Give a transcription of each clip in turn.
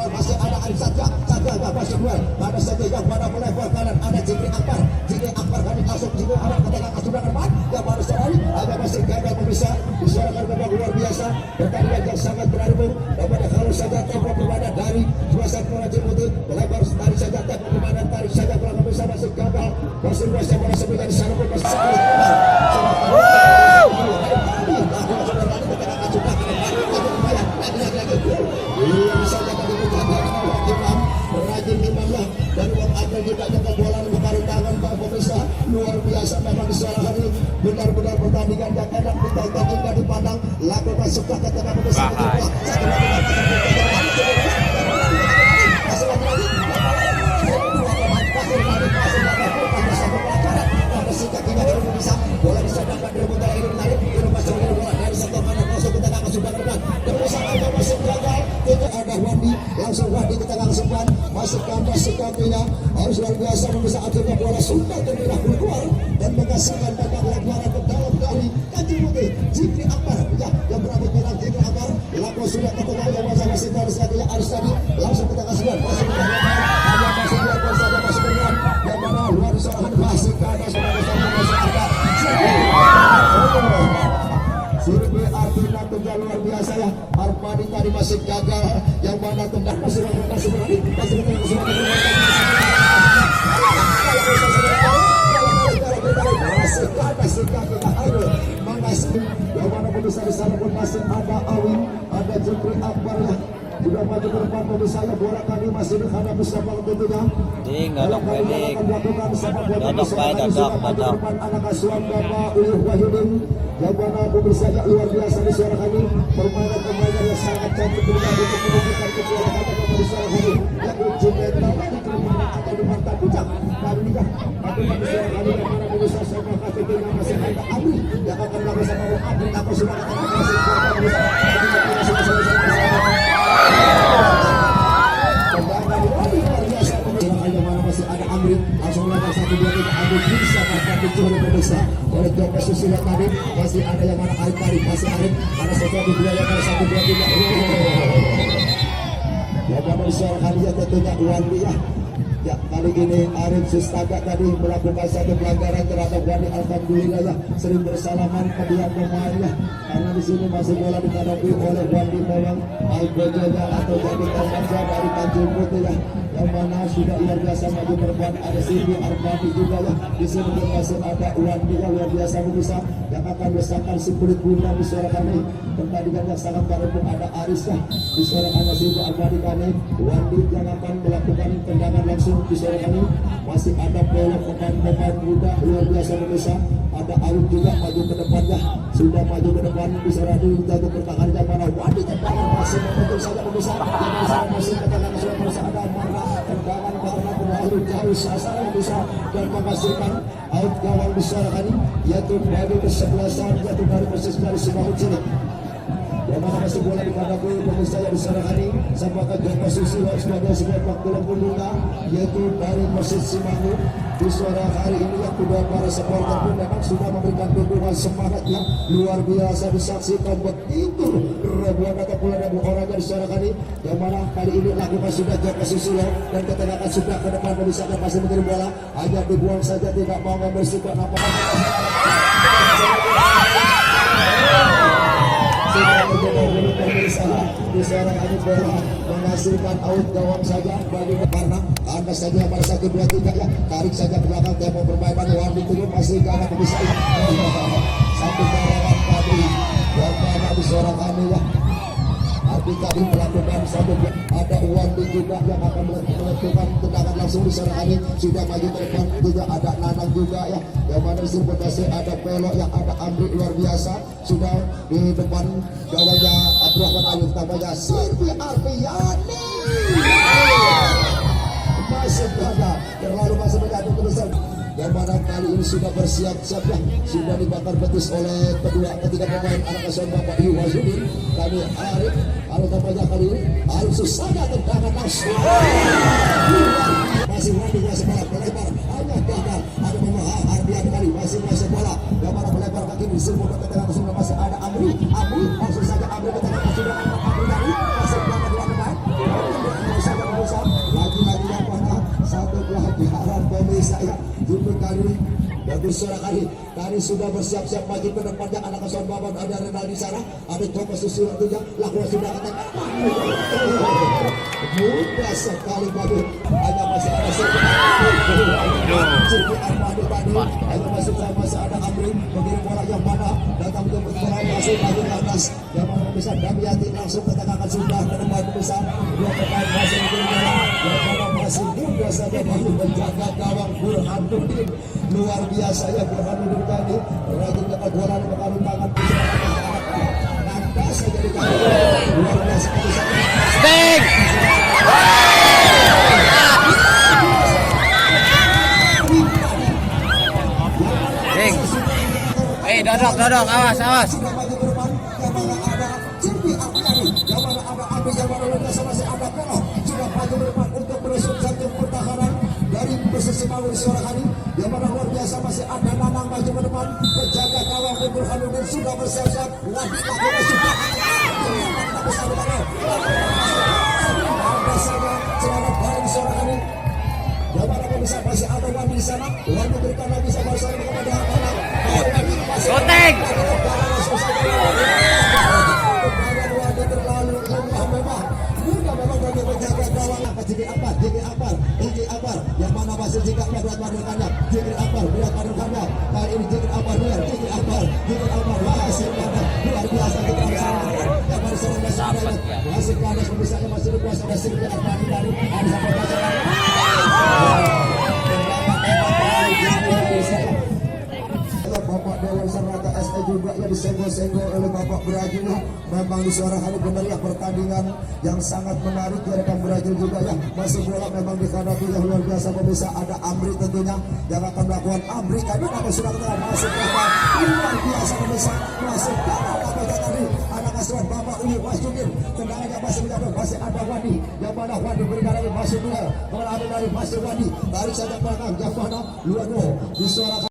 duel masih ada Arif Satya masuk duel pada saja yang pada melebar kanan ada Jikri Akbar kali masuk Jikri Akbar ke tengah sudah ke depan yang baru sekali agak masih gagal pemirsa disuarakan babak luar biasa pertandingan yang sangat berarti daripada kalau saja tempo permainan dari Suasana Kuala Jemutih melebar tarik saja tempo permainan tarik saja bola pemirsa masih gagal masih luas yang bola sebenarnya di sana pun masih dan Wong Adel juga kebobolan kemarin tangan Pak pemirsa luar biasa memang disuarakan ini benar-benar pertandingan yang enak ditonton hingga dipandang lakukan suka ke tengah pemirsa bola disodangkan dari putar ini menarik ini masuk bola dari satu kanan masuk ke tengah kesuban depan terus ada masuk gagal tidak ada Wandi langsung Wandi ke tengah kesuban masuk kampenya harus luar biasa memisah akhirnya bola sudah terminah keluar dan menghasilkan babak lebaran ke dalam kali Kacung Putih Jikri Akbar ya yang berambut merah Jikri Akbar laku sudah ke tengah yang masih garis lagi Aris tadi langsung ke tengah kesuban masuk ke tengah ada masuk luar bersama masuk ke dalam yang mana luar seorang masih ke atas masih ada Sirbi Artina tendang luar biasa ya Armani tadi masih gagal yang mana tendang masih berani masih yang mana pemirsa di sana pun masih ada Awi ada Jikri Akbar ya sudah maju ke depan pemirsa ya bola kali masih dihadapi siapa tentunya dodok pendek anak asuhan Bapak Uyuh Wahyudin yang mana pemirsa ya luar biasa di suara kami permainan yang sangat cantik untuk menunjukkan kejuaraan di suara kami yang uji mental atau di mata puncak kali ini kan tapi di suara kami yang mana pemirsa sama KTP masih ada Abri yang akan melakukan sama Abri apa sudah katakan masih ada Amri langsung melakukan 1-2-3 Amri bisa dapat dicuri pemirsa oleh Joko Susilo tadi masih ada yang mana Arif tadi masih Arif ada sesuatu dua yang ada 1-2-3 yang mana suara kalian tentunya Wandi ya kali ini Arif Sustaga tadi melakukan satu pelanggaran terhadap Wandi alhamdulillah ya sering bersalaman kedua pemain ya karena di sini masih bola dihadapi oleh Wandi memang Algojonya atau jadi Komanja dari Tanjung Putih ya yang mana sudah luar biasa maju berbuat ada Sirbi Armani juga ya di sini masih ada Wandi yang luar biasa bisa yang akan bersahkan si kulit guna di suara kami pertandingan yang sangat baru pun ada Aris ya di suara kami Sirbi Armani kami Wandi yang akan melakukan tendangan langsung di suara kami masih ada pemain muda luar biasa bisa ada Ayu juga maju ke depannya sudah maju ke depan di suara ini untuk pertahanan yang mana Wandi tendangan masih membentuk saja bisa masih ke tengah masih ada Marga tendangan karena terlalu jauh sasaran bisa dan menghasilkan out gawang besar kali yaitu dari kesebelasan yaitu dari persis dari Sumahut sini yang mana masih bola dihadapi pemirsa yang besar hari sampaikan ke posisi sebagai sebuah waktu pembuka yaitu dari persis Sumahut di suara hari ini yang kedua para supporter pun memang sudah memberikan dukungan semangat yang luar biasa disaksikan begitu ribuan atau puluhan ribu orang yang suara kali yang mana kali ini lakukan sudah Joko Susilo dan ketengahkan sudah ke depan memisahkan masih mengirim bola hanya dibuang saja tidak mau membersihkan apa-apa di seorang Adi bola menghasilkan out gawang saja bagi karena anda saja pada 1-2-3 ya tarik saja ke belakang tempo permainan Wandi turun masih gak ada bisa satu gawang tadi yang mana di seorang kami ya Adi tadi melakukan satu ada Wandi juga yang akan melakukan tendangan langsung di seorang kami sudah maju ke depan juga ada Nanang juga ya yang mana di sini ada Pelok yang ada Amri luar biasa sudah di depan gawangnya Abdurrahman Ayub tambahnya Sirbi Arfiani masih gagal terlalu masih menjadi terusan yang mana kali ini sudah bersiap-siap ya sudah dibakar betis oleh ketiga pemain anak asuhan Bapak Iyu Wahyudin kali Arif lalu tambahnya kali ini Arif Susana tendangan langsung masih Wandi masih bola melebar hanya gagal ada memaham Ardian kali masih bola yang mana melebar kaki di sini ke tengah langsung masih ada Amri langsung saja Amri ke tengah sudah Amri dari masih gagal dua pemain pemirsa ya. Jumlah kali bagus suara kali sudah bersiap-siap maju ke depannya. Anak asuhan Bapak ada Renal di sana, ada Joko Susilo juga. Lakukan sudah katakan mudah sekali bagus. Hanya masih ada Sirki Armando tadi. Hanya masih ada Amri mengirim bola yang mana datang ke bola masuk lagi ke atas. Yang mana bisa Damiati langsung ketengahkan sudah ke depan bisa. Dua pemain masih mengirim bola. Yang mana masih mudah saja bagus menjaga gawang Burhanuddin. Luar biasa ya Burhanuddin tadi. Rajin dapat bola di tangan nambah saja di kaki. Luar biasa Sting! Sting! Dodok, awas. Sudah maju ke depan. Yang mana ada Cirpi Armani. Yang mana ada Abi, yang mana luar biasa masih ada Kono. Sudah maju ke depan untuk menusuk satu pertahanan dari posisi Mawar Suara Kali. Yang mana luar biasa masih ada Nanang maju ke depan. Penjaga gawang Burhanuddin sudah bersiap-siap. Lagi sudah ada saja celana paling Suara Kali. Yang mana bisa masih ada Wandi di sana. Wandi berikan lagi sama Suara kepada Nanang. Shooting! Terlalu lemah memang. Mudah memang bagi penjaga gawang. Jiki Apar. Yang mana masih jika berat pada kandang. Jiki Apar berat pada kandang. Kali ini Jiki Apar. Masih kandang. Luar biasa kita bersama. Yang baru serang masih kandang. Misalnya masih berkuasa. Masih Jiki Apar dari. Ada sampai pasangan. Bapak Dewan Serata SE juga yang disenggol-senggol oleh Bapak Brazil. Memang di Suara Kali benar ya pertandingan yang sangat menarik ya rekan Brazil juga ya. Masih bola memang dihadapi yang luar biasa pemirsa. Ada Amri tentunya yang akan melakukan Amri kami apa sudah katakan masuk dapat luar biasa pemirsa. Masuk dapat apa tadi anak asuhan Bapak Uyu Wasjudin. Tendangannya masih menjatuh masih ada Wadi. Yang mana Wadi berikan lagi masuk duel. Kalau ada dari masuk Wadi tarik saja belakang yang mana luar di Suara Kali.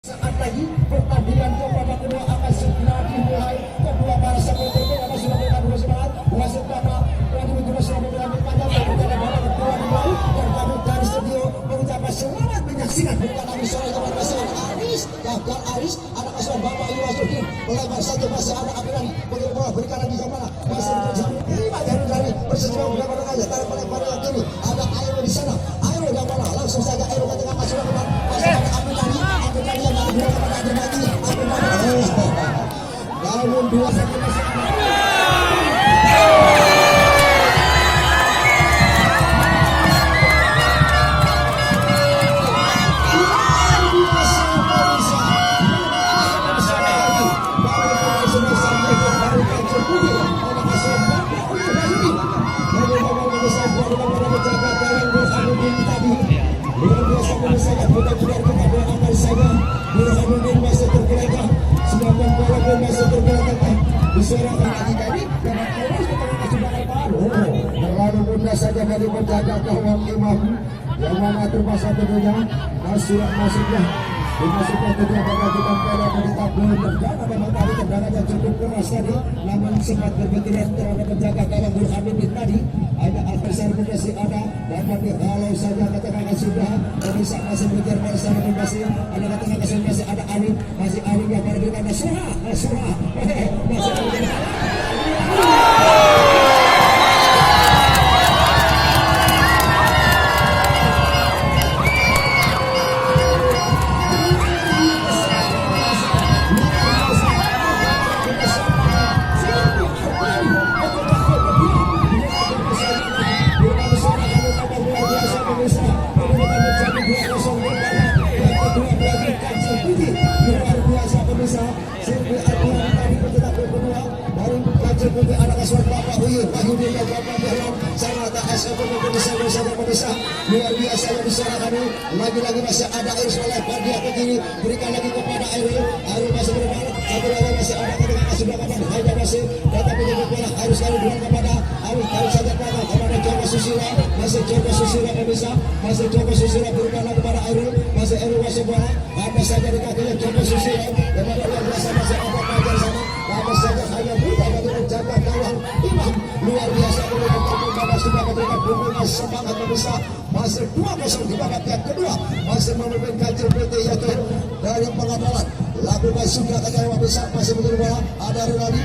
Saat lagi pertandingan kepada kedua akan segera dimulai. Kedua para supporter akan sudah berikan dua semangat. Wasit Bapak Raditya juga sudah memberikan panjang kepada bola kedua dimulai. Dan kami dari studio mengucapkan selamat menyaksikan bukan lagi soal kepada pasangan Aris. Gagal Aris anak asuhan Bapak Ibu Wasudin melebar saja masih ada Apiran mengirim bola berikan lagi yang mana masih lima dari persetujuan berapa aja tarik melebar yang kini ada Airo di sana. Airo yang mana langsung saja Airo ke tengah masuk ke depan masih ada Apiran. Namun dua saja masih terlalu mudah saja dari penjaga gawang Imam yang mana terpaksa tentunya masuknya dimasukkan tentunya pada kita pada menitap belum terjadi memang tadi tendangannya cukup keras tadi namun sempat berbenturan terhadap penjaga gawang Burhanuddin tadi ada Alfasar masih ada dapat dihalau saja katakan sudah bisa masih mengejar Alfasar masih ada katakan masih ada Ali yang pada diri ada surah masih anak asuhan Bapak Uyu Wahyudin dan Bapak Dahlan Sanata SE bisa luar biasa yang disuarakan lagi-lagi masih ada Air oleh Badia ke kiri berikan lagi kepada Airul masih berdepan satu lagi masih ada ketika sudah kapan Haida masih datang menyebut bola Air sekali dua kepada Air tarik saja kepada Joko Susilo masih Joko Susilo bisa masih Joko Susilo berikan lagi kepada Airul masih Airul masih bola apa saja di kakinya Joko Susilo kepada luar biasa masih ada Fajar sana apa saja hanya mudah bagi penjaga gawang Imam luar biasa pada sudah memberikan dukungan semangat pemirsa. Masih 2-0 di babak yang kedua. Masih memimpin Ganjil PT yaitu dari pengadalan. Lakukan sudah kejayaan pemirsa. Masih menjadi bola. Ada Renaldi.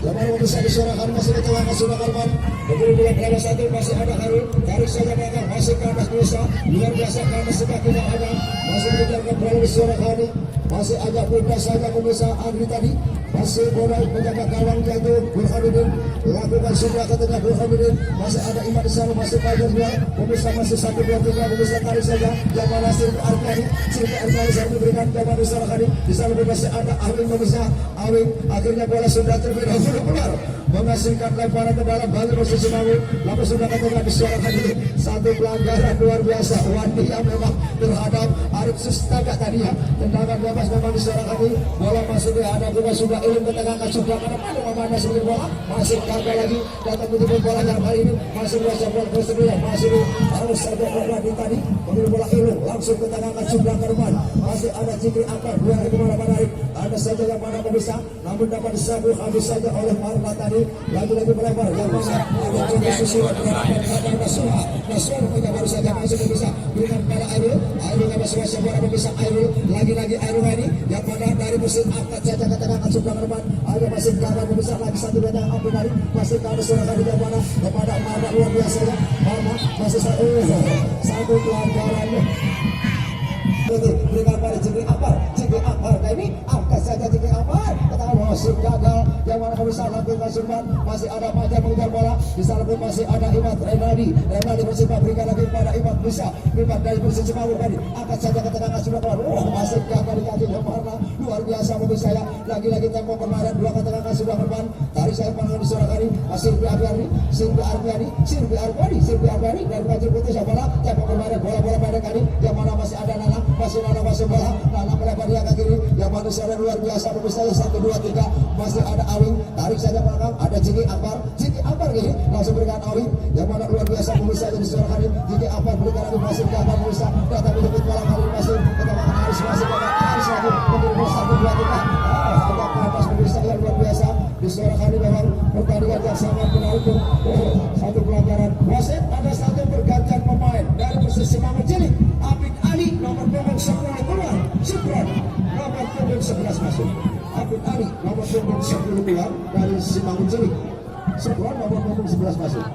Yang bisa disuarakan masih di tengah sudah Kalman. Begitu bola berada satu masih ada Harul. Tarik saja belakang masih ke atas pemirsa. Luar biasa karena sepak tidak ada. Masih mengejarkan bola disuarakan. Masih agak mudah saja pemirsa Andri tadi. Masih bola menjaga gawang yaitu Burhanuddin. Lakukan sudah ke tengah Burhanuddin. Masih ada Imam di sana masih Fajar dua. Pemirsa masih 1-2-3 pemirsa tarik saja. Yang mana Sirbi Arifani. Sirbi Arifani saya diberikan kepada disuarakan. Di sana masih ada Awing pemirsa. Awing akhirnya bola sudah terlebih dahulu keluar. Menghasilkan lemparan ke dalam balik posisi Mawi. Lalu sudah ke tengah disuarakan ini. Satu pelanggaran luar biasa. Wandi yang memang terhadap Arif Sustaga tadi ya. Tendangan bebas memang disuarakan ini. Bola masih ada juga sudah ilmu ke tengah ke sudah ke depan. Memandang sebagai bola. Masih gagal lagi. Datang betul bola yang kali ini. Masih berasa bola kedua. Masih harus saja Wandi tadi. Mengambil bola ilmu. Langsung ke tengah ke sudah ke depan. Masih ada Cikri Akbar. Dua hari kemana-mana Arif. Ada saja yang mana pemirsa. Namun dapat disambung habis saja oleh Marla tadi. Lagi-lagi melebar yang mana ada susulan berhadapan Nasuha punya baru saja masuk bisa berikan pada Airul yang masuk sebuah bisa Airul lagi-lagi Airul ini yang mana dari mesin angkat saja ke tengah sebelah depan ada masih gagal bisa lagi satu dua yang ambil dari masih ke atas surah yang mana kepada Marma luar biasa ya Marma masih satu pelanggaran berikan pada Cikri Akbar ini angkat saja Cikri Akbar kata masih gagal yang mana bisa lakukan Sulman masih ada Fajar mengejar bola di sana pun masih ada Imad Renaldi masih berikan lagi pada Imad bisa Imad dari posisi Mawur tadi angkat saja ke tengah sudah keluar masih gagal dikasih Marna luar biasa mobil saya lagi-lagi tempo kemarin dua ke tengah sudah berban tarik saya pandangan di suara kali Sirbi Arbiani dari Ganjil Putih bola tempo kemarin bola pada kali yang mana masih ada Nana masih bola Nana melebar dia ke kiri yang mana saya luar biasa mobil saya 1, 2, 3 masih ada Awing tarik saja belakang ada Cikri Akbar ini langsung berikan Awing yang mana luar biasa pemirsa yang disuarakan ini Cikri Akbar berikan lagi masih gagal pemirsa datang menyebut bola kali masih ketemu Aris masih Aris lagi menurut 1, 2, 3 ada ke atas pemirsa yang luar biasa disuarakan ini memang pertandingan yang sangat menarik satu pelanggaran wasit ada satu pergantian pemain dari posisi Mama Cilik Abid Ali nomor punggung 10 keluar Subron nomor punggung 11 masuk Abid Ali nomor punggung 10 keluar dari Simangun Cilik Subron nomor punggung 11 masuk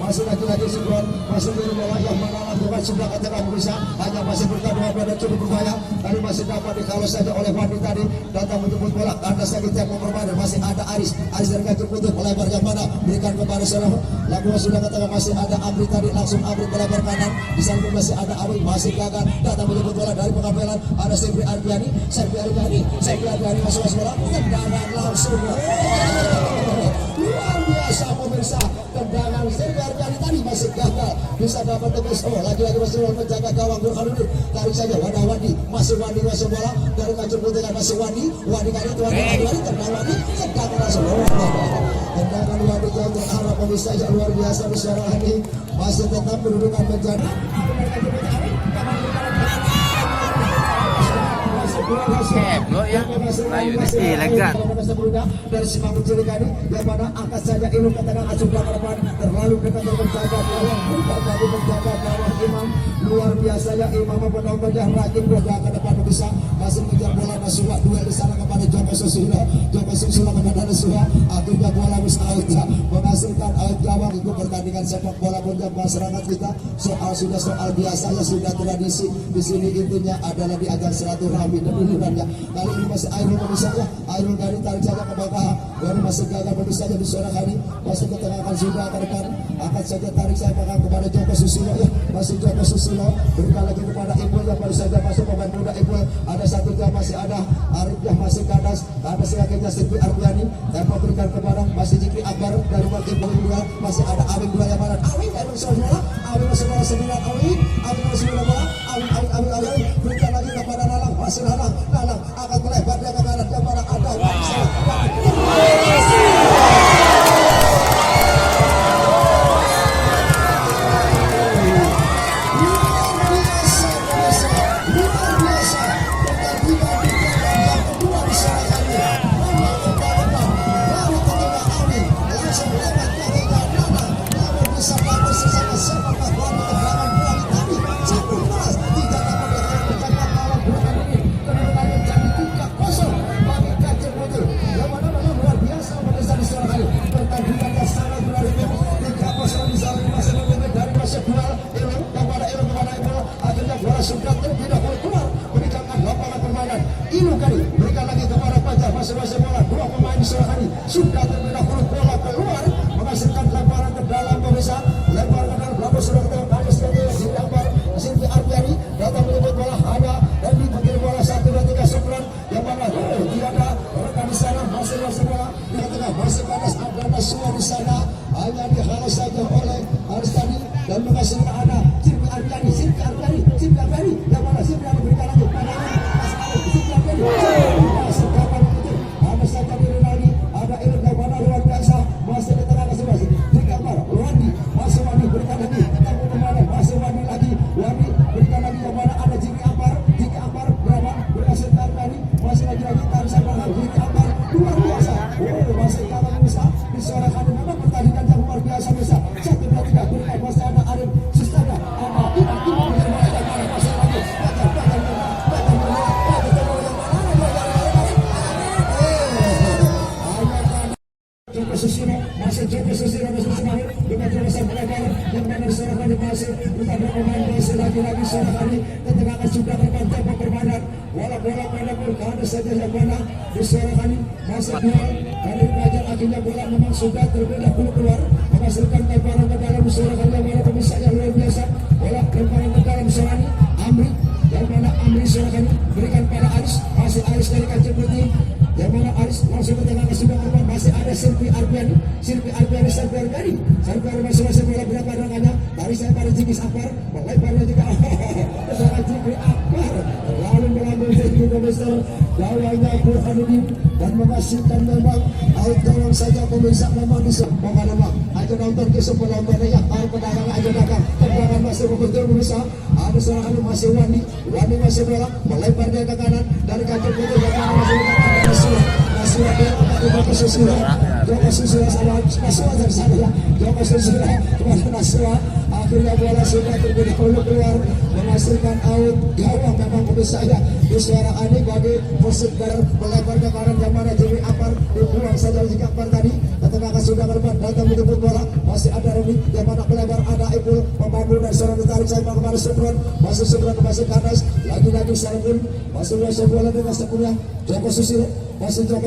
masih lagi Subron masih di bola yang mana lakukan sudah ke tengah bisa hanya masih bertahan pada cukup berbahaya tadi masih dapat dikalau saja oleh Wandi tadi datang menjemput bola karena sakit tempo bermain masih ada Aris dari Ganjil Putih melebar yang mana berikan kepada Salah lakukan sudah ke tengah masih ada Abri tadi langsung Abri melebar kanan di sana masih ada Awi masih gagal datang menjemput bola dari pengambilan ada Sirbi Arbiani masuk bola tendangan langsung luar biasa pemirsa tendangan Sirbi Arbiani tadi masih gagal bisa dapat tembus lagi-lagi masih menjaga gawang Burhanuddin tarik saja Wandi masih bola dari Ganjil Putih masih Wandi kali tendangan Wandi tendangan langsung tendangan Wandi yang terarah pemirsa yang luar biasa bersara ini masih tetap mendudukan menjadi Blok ya, layu ini lega. Dari Simangun Cilik ini yang mana angkat saja ilmu ke tengah sudah ke depan terlalu dekat menjaga gawang bukan tadi menjaga gawang Imam luar biasa ya Imam penonton yang rajin bola ke depan bisa masih mengejar bola Nasuha duel di sana kepada Joko Susilo kepada Nasuha akhirnya bola bisa out menghasilkan out gawang itu pertandingan sepak bola puncak masyarakat kita soal biasa ya sudah tradisi di sini intinya adalah diajar silaturahmi dan hiburannya kali ini masih Airul pemirsa ya Airul dari tarik saja ke bawah baru masih gagal pemirsa di suara kali masih ketengahkan sudah ke depan akan saja tarik saya kepada Joko Susilo ya masih Joko Susilo berikan lagi kepada Iqbal yang baru saja masuk pemain muda Iqbal ada satu jam masih ada Arif yang masih ke atas ada selanjutnya Sirbi Arbiani dan memberikan kepada masih Cikri Akbar dari wakil dua masih ada Awing dua yang mana Awing dari bola Awing masih bola 9 Awing masih bola Awing berikan lagi kepada Nalang masih Nalang akan melebar dia ke kanan yang mana ada sudah terlebih dahulu bola keluar menghasilkan lemparan ke dalam pemirsa, lempar ke dalam belakang sudah ketemu kali sekali dilempar Silvi Ardiani datang menyebut bola ada dan dipanggil bola 1 2 3 Supran yang mana tiada rekan di sana masih bola di tengah masih panas ada Nasua di sana hanya dihalau saja oleh Aristani dan menghasilkan ada Silvi Ardiani yang mana Silvi Ardiani berikan lagi pada Silvi Ardiani ada saja di Rinaldi ada Irin yang mana luar biasa masih di tengah masing-masing di kamar Wandi masih Wandi berikan lagi tamu kemana masih Wandi lagi Wandi berikan lagi yang mana ada Jimmy Ampar berapa berhasil Ardiani masih lagi tarik sabar Jimmy Ampar luar biasa masih kalah bisa disuarakan memang pertandingan yang luar biasa bisa 1 2 3 berikan masih ada Arif Sustaga ada Joko Susilo masih dengan jelasan melebar yang mana diserahkan di masih kepada pemain masih lagi-lagi serahkan ke tengah sudah terpantau permainan bola pada pun ada saja yang mana diserahkan masih duel dari pelajar akhirnya bola memang sudah terlebih dahulu keluar menghasilkan lemparan ke dalam diserahkan yang mana pemisah yang luar biasa bola lemparan ke dalam diserahkan Amri yang mana Amri serahkan berikan pada Aris masih Aris dari kancing putih yang mana Aris langsung ke tengah sudah keluar masih ada Silvi Ardiani masing-masing bola berapa rangkanya dari saya pada Jigis Akbar lebarnya juga sangat Jigis Akbar lalu mengambil tinggi besar gawangnya Burhanuddin dan menghasilkan memang out tolong saja pemirsa memang bisa bukan memang aja nonton ke sebuah nontonnya ya tahu pedagang aja dagang tendangan masih betul pemirsa ada serangan masih Wandi masih bola melebarnya ke kanan dari kaki putih ke kanan masih Joko Susilo sama Nasua dari sana ya Joko Susilo kepada Nasua akhirnya bola sudah terlebih dahulu keluar menghasilkan out gawang memang pemirsa ya di suara Ani bagi Persib Garut melebar ke kanan yang mana Jimmy Ampar dibuang saja jika Ampar tadi ketika sudah ke depan datang menjemput bola masih ada Rumi yang mana melebar ada Ipul pemandu dan seorang ditarik saya kemarin Supron masih Supron masih Kanas lagi-lagi Sarpun masih bola dengan sepenuhnya Joko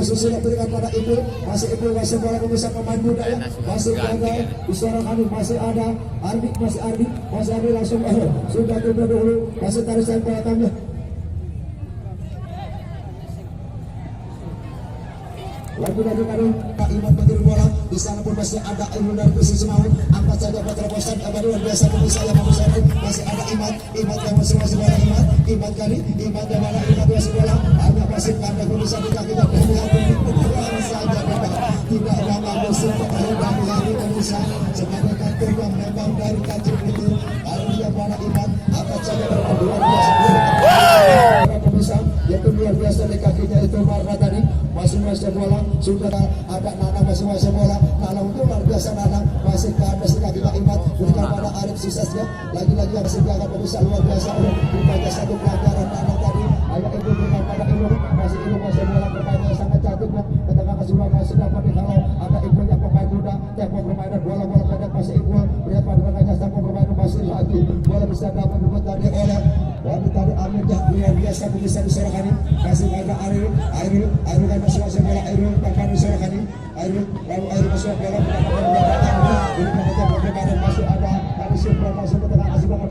Susilo berikan pada Ipul masih bola pemirsa pemain muda ya masih gagal disuarakan masih ada Ardi langsung sudah tunda dulu masih tarik saya bola tamnya lagi-lagi kali Kak Iman mengirim bola di sana pun masih ada Iman dari Persis Semarang angkat saja penerobosan luar biasa pemirsa yang masih ada Iman yang masih bola Iman kali Iman yang mana Iman masih bola hanya masih kandang pemirsa di kakinya dan saja tidak ada ngambil sempat dari hari pemirsa sebagai kantor yang memang dari kancing itu hari yang mana Iman angkat saja luar biasa pemirsa yaitu luar biasa di kakinya itu Marna tadi masih bola sudah ada Nana masih bola Nana itu luar biasa Nana masih ke atas kaki Iman berikan pada Arif sisanya lagi-lagi yang masih jaga pemirsa luar biasa rupanya satu pelanggaran Nana tadi ayah itu berikan pada Ibu masih bola pertanyaan sangat cantik ketika kesudah masih dapat dikhalau ada Ibu yang pemain muda tempo permainan bola pendek masih Ibu lihat pada rekannya tempo permainan masih lagi bola bisa dapat dibuat tadi oleh wanita tadi Amir luar biasa bisa diserahkan kasih pada Airul kan masih bola Airul bahkan diserahkan Airul lalu Airul masuk bola berikan masih ada dari Supra masuk ke tengah kasih banget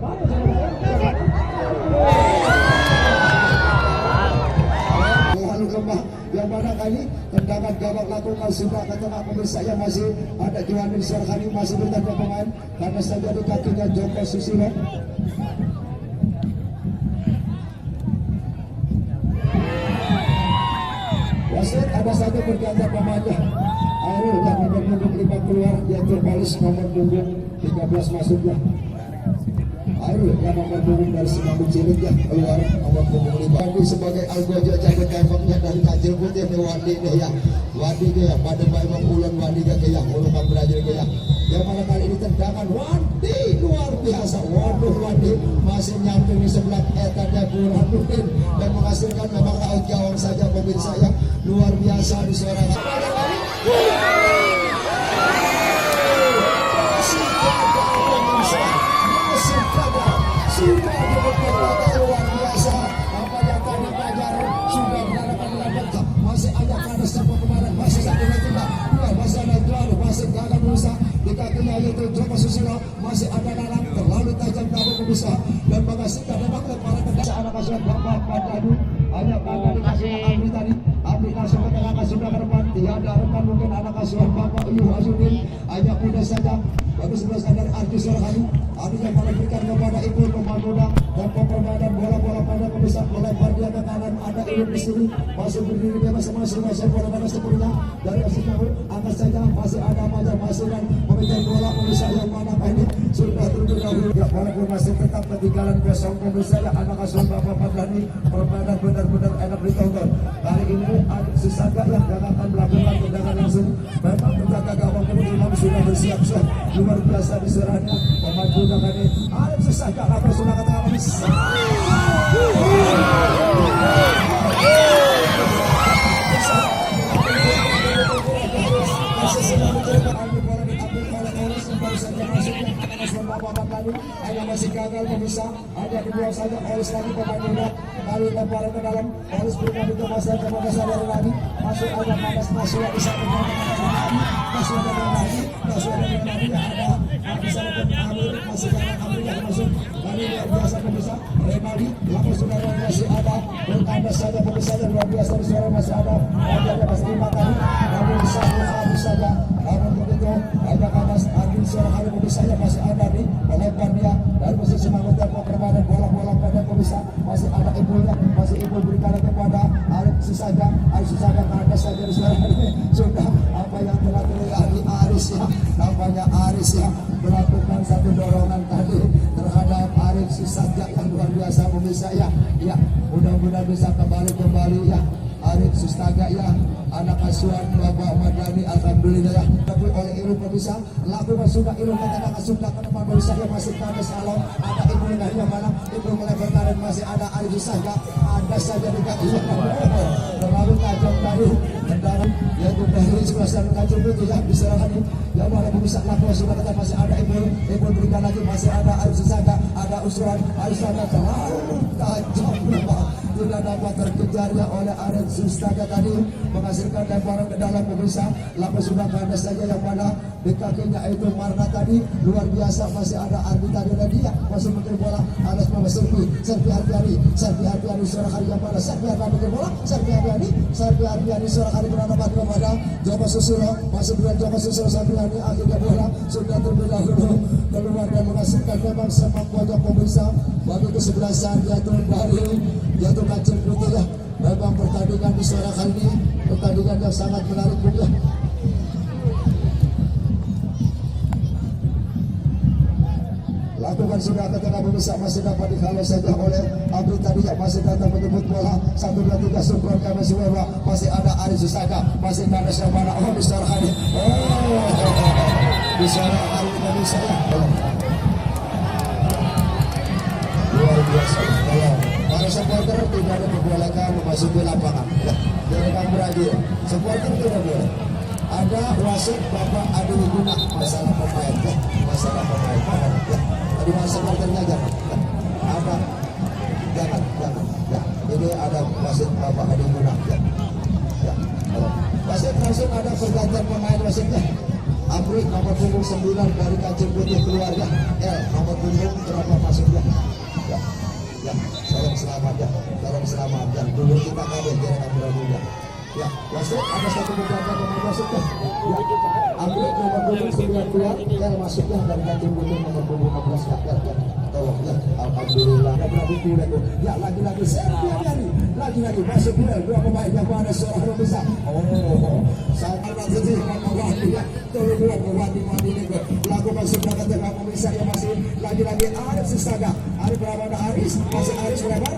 lalu lembah yang mana kali tendangan gawang lakukan sudah ke tengah pemirsa yang masih ada Juwani diserahkan masih bertanda pemain karena saja di kakinya Joko Susilo wasit ada satu berganda pemainnya Airul yang nomor punggung 5 keluar yang terbalis nomor punggung 13 masuknya Airul yang nomor punggung dari Semanggi Cilik yang keluar nomor punggung 5 Wandi sebagai algojo cabut tembaknya dari kancil putih ni Wandi deh ya Wandi deh ya pada bayi mengulun Wandi deh ya mulukan belajar deh ya yang mana kali ini tendangan Wandi luar biasa waduh Wandi masih nyamping di sebelah etannya Burhanuddin dan menghasilkan memang out gawang saja pemirsa yang luar biasa di suara sudah dibuat luar biasa apa yang tadi pelajaran sudah berhadapan dengan lengkap masih ada pada siapa kemarin masih satu lagi luar Bapak Uyuh Azudin, hanya mudah saja. Bagi sebelah dari Ardi Sorhani, Ardi yang memberikan kepada Ibu Pemanduda dan permainan bola-bola pada pemisah melempar dia ke kanan. Ada Ibu di sini masih berdiri dia masing-masing bola pada sepuluhnya dari Asis Nahur. Angkat saja masih ada Majar masih dan memegang bola pemisah yang mana ini sudah terlebih dahulu. Ya, walaupun masih tetap ketinggalan kosong pemisah ya anak asuh Bapak Padlani, permainan benar-benar enak ditonton. Kali ini Arif Susaga yang akan melakukan tendangan langsung. Memang penjaga gawang Imam sudah bersiap-siap. Luar biasa diserahnya pemain muda kali Arif Susaga apa sudah kata habis. Masih gagal pemirsa, ada dibuang saja Olis lagi pemain muda, kali lemparan ke dalam, Olis berikan itu masa kepada sadari lagi, masuk ada Manas Naswa di sana Naswa ada lagi, ada di sana Amir masih ada Amir yang masuk, kali luar biasa pemirsa, Renaldi, langsung sudah masih ada, berkandas saja pemirsa luar biasa di suara masih ada masih 5 kali, namun bisa saja, namun begitu ada kandas Adil suara kali pemirsa masih ada nih, melempar dia dan masih semangat tempo permainan bola-bola pada pemirsa masih ada ibunya masih ibu berikan kepada Arif Susaga ada saja di suara ini sudah apa yang telah terjadi Aris ya nampaknya Aris ya melakukan satu dorongan tadi terhadap Arif Susaga yang luar biasa pemirsa ya mudah-mudahan bisa kembali ya Arif Susaga ya anak asuhan Bapak Madani alhamdulillah ya tapi oleh ilmu pemirsa lakukan sudah ilmu kata sudah ke depan pemirsa yang masih kami salon ada ibu yang mana ibu melebar kanan masih ada Arif Susaga ada saja di kaki terlalu tajam tadi kendaraan yaitu dari sebelah sana kacau itu ya diserahkan yang mana pemirsa lakukan sudah kata masih ada ibu berikan lagi masih ada Arif Susaga ada usulan Arif Susaga terlalu tajam tidak dapat terkejarnya oleh Arif Susaga tadi menghasilkan lemparan ke dalam pemirsa lalu sudah kandas saja yang mana di kakinya itu Marna tadi luar biasa masih ada Ardi tadi dan dia masih mungkin bola atas nama Serpi Hardiani suara kali yang mana Serpi Hardiani ke bola Serpi Hardiani suara kali beradaban kepada Joko Susilo masih dengan Joko Susilo Serpi Hardiani akhirnya bola sudah terlebih dahulu keluar dan menghasilkan memang sepak pojok pemirsa bagi kesebelasan yaitu Kacil Putih ya memang pertandingan di suara kali ini pertandingan yang sangat menarik juga. Lakukan sudah ketika pemirsa masih dapat dikhalau saja oleh Abri tadi yang masih datang menjemput bola 1, 2, 3 Supron kami semua masih ada Arif Susaga masih ada Syabana di suara kali di suara kali pemirsa luar biasa para supporter tidak diperbolehkan memasuki lapangan jangan berakhir supporter tidak boleh ada wasit Bapak Adi Guna masalah pemain tadi masa supporternya jangan ada jangan ini ada wasit Bapak Adi Guna wasit langsung ada pergantian pemain wasitnya Amri nomor punggung 9 dari Kacil Putih keluarga nomor punggung berapa masuknya salam selamat ya dulu kita kaget ya Amri ya wasit ada satu pergantian pemain wasitnya Amri nomor punggung 9 keluar masuknya dari Kacil Putih nomor punggung 16 tolong ya alhamdulillah ya lagi-lagi Serpiani lagi masuk duel dua pemain yang mana seorang bisa sangat sedih ya tolong mewati lakukan sudah ketika pemirsa yang masih lagi-lagi Arif Susaga Arif berapa Aris masih Aris berapa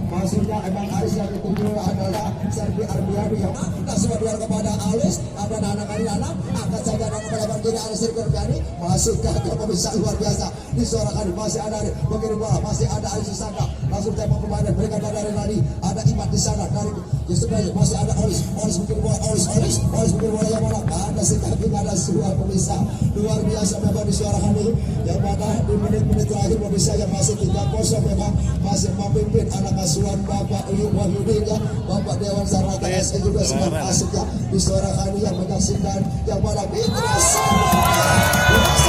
maksudnya emang Aris yang ditunggu adalah Serpi Ardiani yang angkat sebagian kepada Alis ada anak angkat saja dan melebar kiri Aris Serpi Ardiani masuk ke pemirsa luar biasa disuarakan masih ada begini bola masih ada Arif Susaga langsung tembak pemain berikan dari Nadi ada Imat di sana dari sebenarnya masih ada Olis bikin bola Olis bikin bola yang mana ada si kaki ada sebuah pemirsa luar biasa memang disuarakan ini yang mana di menit-menit terakhir pemirsa yang masih 3-0 memang masih memimpin anak asuhan Bapak Uyuh Wahyudin ya Bapak Dewan Sarnata SE juga sempat masuk ya disuarakan yang menyaksikan yang mana Mitra Sarnata